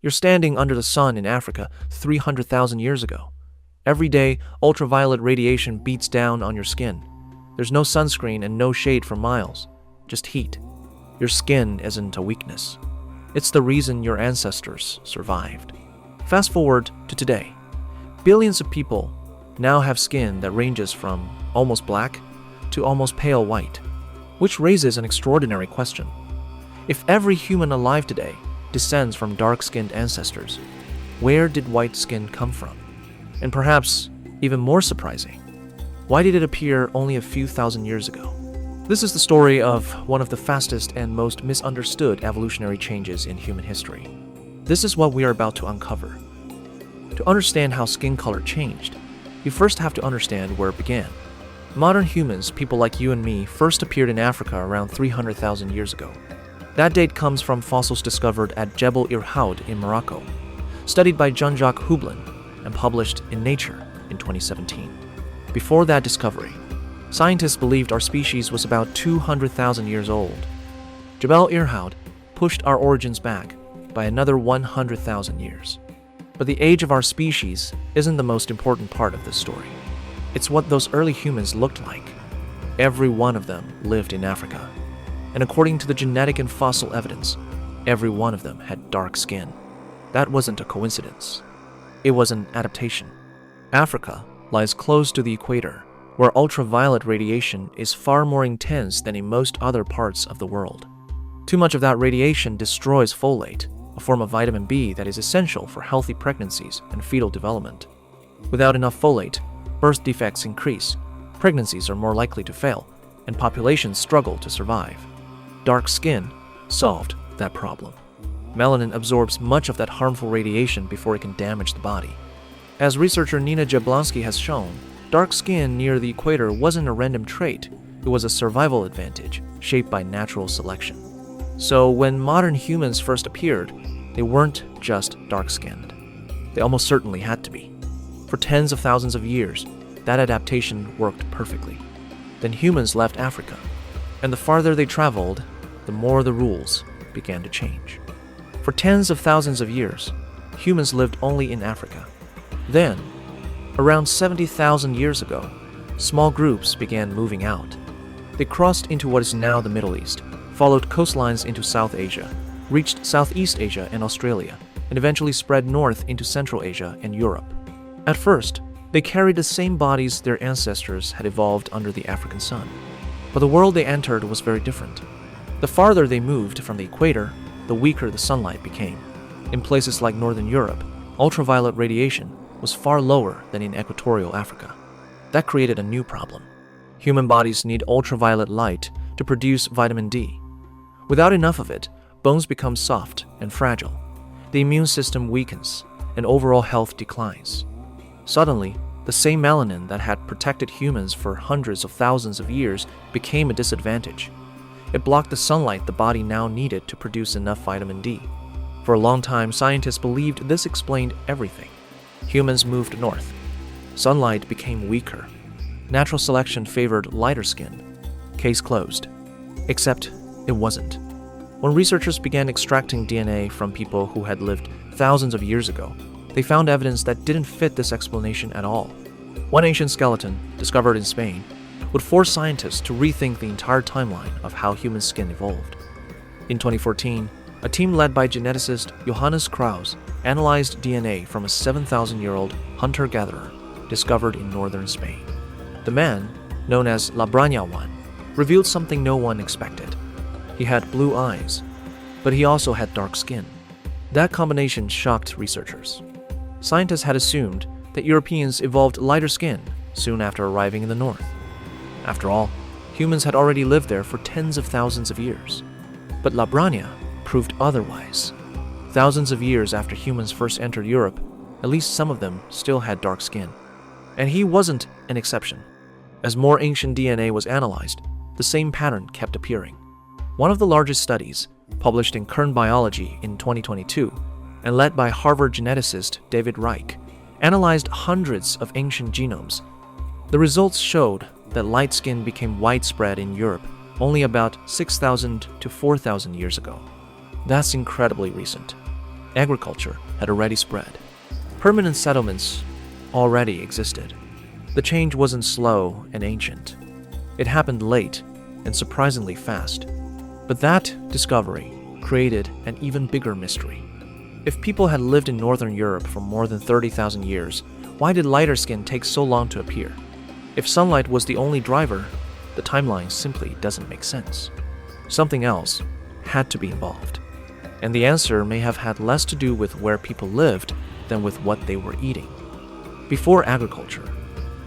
You're standing under the sun in Africa 300,000 years ago. Every day, ultraviolet radiation beats down on your skin. There's no sunscreen and no shade for miles, just heat. Your skin isn't a weakness. It's the reason your ancestors survived. Fast forward to today. Billions of people now have skin that ranges from almost black to almost pale white, which raises an extraordinary question. If every human alive today descends from dark-skinned ancestors, where did white skin come from? And perhaps even more surprising, why did it appear only a few thousand years ago? This is the story of one of the fastest and most misunderstood evolutionary changes in human history. This is what we are about to uncover. To understand how skin color changed, you first have to understand where it began. Modern humans, people like you and me, first appeared in Africa around 300,000 years ago. That date comes from fossils discovered at Jebel Irhoud in Morocco, studied by Jean-Jacques Hublin and published in Nature in 2017. Before that discovery, scientists believed our species was about 200,000 years old. Jebel Irhoud pushed our origins back by another 100,000 years. But the age of our species isn't the most important part of this story. It's what those early humans looked like. Every one of them lived in Africa. And according to the genetic and fossil evidence, every one of them had dark skin. That wasn't a coincidence. It was an adaptation. Africa lies close to the equator, where ultraviolet radiation is far more intense than in most other parts of the world. Too much of that radiation destroys folate, a form of vitamin B that is essential for healthy pregnancies and fetal development. Without enough folate, birth defects increase, pregnancies are more likely to fail, and populations struggle to survive. Dark skin solved that problem. Melanin absorbs much of that harmful radiation before it can damage the body. As researcher Nina Jablonski has shown, dark skin near the equator wasn't a random trait, it was a survival advantage shaped by natural selection. So when modern humans first appeared, they weren't just dark-skinned. They almost certainly had to be. For tens of thousands of years, that adaptation worked perfectly. Then humans left Africa, and the farther they traveled, the more the rules began to change. For tens of thousands of years, humans lived only in Africa. Then, around 70,000 years ago, small groups began moving out. They crossed into what is now the Middle East, followed coastlines into South Asia, reached Southeast Asia and Australia, and eventually spread north into Central Asia and Europe. At first, they carried the same bodies their ancestors had evolved under the African sun. But the world they entered was very different. The farther they moved from the equator, the weaker the sunlight became. In places like Northern Europe, ultraviolet radiation was far lower than in equatorial Africa. That created a new problem. Human bodies need ultraviolet light to produce vitamin D. Without enough of it, bones become soft and fragile. The immune system weakens, and overall health declines. Suddenly, the same melanin that had protected humans for hundreds of thousands of years became a disadvantage. It blocked the sunlight the body now needed to produce enough vitamin D. For a long time, scientists believed this explained everything. Humans moved north. Sunlight became weaker. Natural selection favored lighter skin. Case closed. Except it wasn't. When researchers began extracting DNA from people who had lived thousands of years ago, they found evidence that didn't fit this explanation at all. One ancient skeleton, discovered in Spain, would force scientists to rethink the entire timeline of how human skin evolved. In 2014, a team led by geneticist Johannes Kraus analyzed DNA from a 7,000-year-old hunter-gatherer discovered in northern Spain. The man, known as La Braña One, revealed something no one expected. He had blue eyes, but he also had dark skin. That combination shocked researchers. Scientists had assumed that Europeans evolved lighter skin soon after arriving in the north. After all, humans had already lived there for tens of thousands of years. But La Braña proved otherwise. Thousands of years after humans first entered Europe, at least some of them still had dark skin. And he wasn't an exception. As more ancient DNA was analyzed, the same pattern kept appearing. One of the largest studies, published in Current Biology in 2022, and led by Harvard geneticist David Reich, analyzed hundreds of ancient genomes. The results showed that light skin became widespread in Europe only about 6,000 to 4,000 years ago. That's incredibly recent. Agriculture had already spread. Permanent settlements already existed. The change wasn't slow and ancient. It happened late and surprisingly fast. But that discovery created an even bigger mystery. If people had lived in Northern Europe for more than 30,000 years, why did lighter skin take so long to appear? If sunlight was the only driver, the timeline simply doesn't make sense. Something else had to be involved. And the answer may have had less to do with where people lived than with what they were eating. Before agriculture,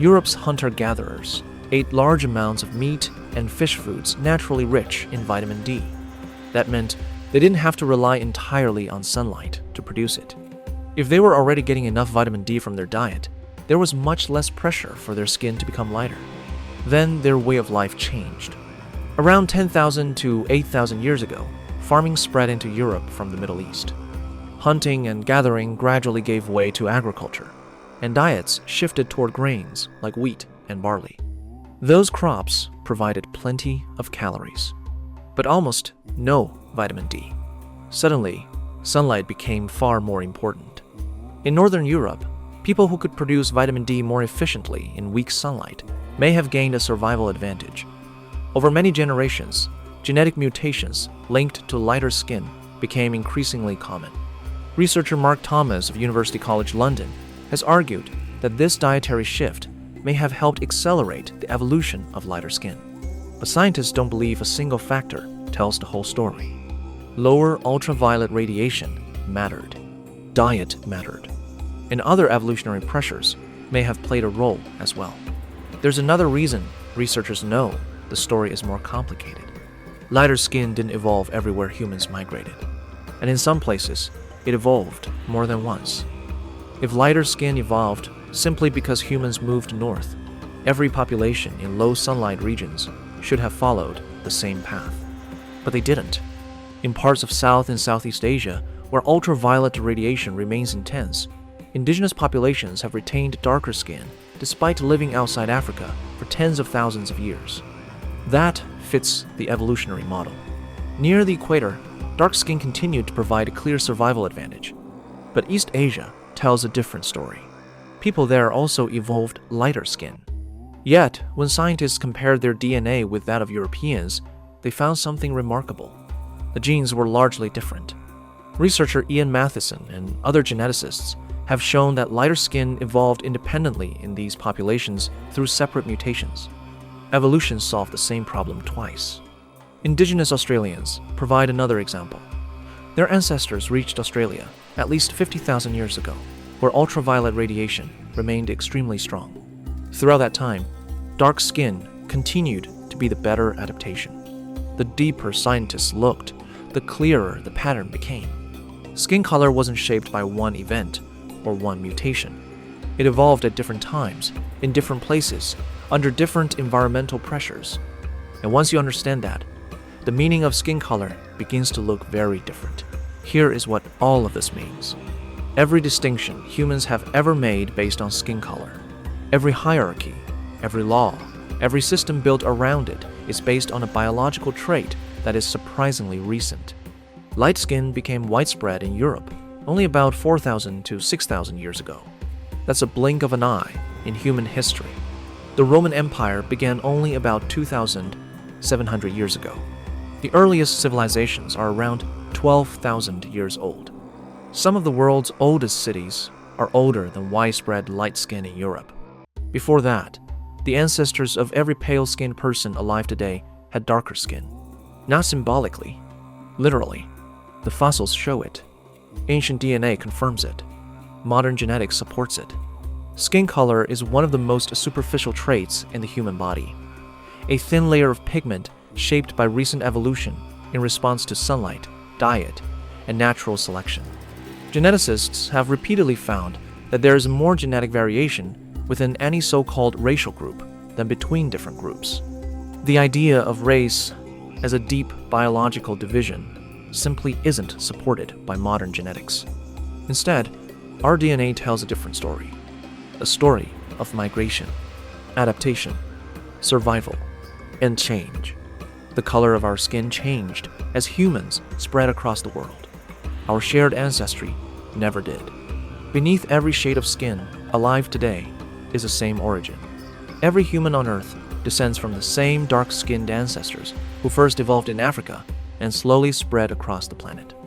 Europe's hunter-gatherers ate large amounts of meat and fish foods naturally rich in vitamin D. That meant they didn't have to rely entirely on sunlight to produce it. If they were already getting enough vitamin D from their diet, there was much less pressure for their skin to become lighter. Then their way of life changed. Around 10,000 to 8,000 years ago, farming spread into Europe from the Middle East. Hunting and gathering gradually gave way to agriculture, and diets shifted toward grains like wheat and barley. Those crops provided plenty of calories, but almost no vitamin D. Suddenly, sunlight became far more important. In Northern Europe, people who could produce vitamin D more efficiently in weak sunlight may have gained a survival advantage. Over many generations, genetic mutations linked to lighter skin became increasingly common. Researcher Mark Thomas of University College London has argued that this dietary shift may have helped accelerate the evolution of lighter skin. But scientists don't believe a single factor tells the whole story. Lower ultraviolet radiation mattered. Diet mattered. And other evolutionary pressures may have played a role as well. There's another reason researchers know the story is more complicated. Lighter skin didn't evolve everywhere humans migrated. And in some places, it evolved more than once. If lighter skin evolved simply because humans moved north, every population in low sunlight regions should have followed the same path. But they didn't. In parts of South and Southeast Asia, where ultraviolet radiation remains intense, indigenous populations have retained darker skin despite living outside Africa for tens of thousands of years. That fits the evolutionary model. Near the equator, dark skin continued to provide a clear survival advantage. But East Asia tells a different story. People there also evolved lighter skin. Yet, when scientists compared their DNA with that of Europeans, they found something remarkable. The genes were largely different. Researcher Ian Matheson and other geneticists have shown that lighter skin evolved independently in these populations through separate mutations. Evolution solved the same problem twice. Indigenous Australians provide another example. Their ancestors reached Australia at least 50,000 years ago, where ultraviolet radiation remained extremely strong. Throughout that time, dark skin continued to be the better adaptation. The deeper scientists looked, the clearer the pattern became. Skin color wasn't shaped by one event or one mutation. It evolved at different times, in different places, under different environmental pressures. And once you understand that, the meaning of skin color begins to look very different. Here is what all of this means. Every distinction humans have ever made based on skin color, every hierarchy, every law, every system built around it is based on a biological trait that is surprisingly recent. Light skin became widespread in Europe only about 4,000 to 6,000 years ago. That's a blink of an eye in human history. The Roman Empire began only about 2,700 years ago. The earliest civilizations are around 12,000 years old. Some of the world's oldest cities are older than widespread light skin in Europe. Before that, the ancestors of every pale-skinned person alive today had darker skin. Not symbolically, literally. The fossils show it. Ancient DNA confirms it. Modern genetics supports it. Skin color is one of the most superficial traits in the human body. A thin layer of pigment shaped by recent evolution in response to sunlight, diet, and natural selection. Geneticists have repeatedly found that there is more genetic variation within any so-called racial group than between different groups. The idea of race as a deep biological division simply isn't supported by modern genetics. Instead, our DNA tells a different story. A story of migration, adaptation, survival, and change. The color of our skin changed as humans spread across the world. Our shared ancestry never did. Beneath every shade of skin, alive today, is the same origin. Every human on Earth descends from the same dark-skinned ancestors who first evolved in Africa and slowly spread across the planet.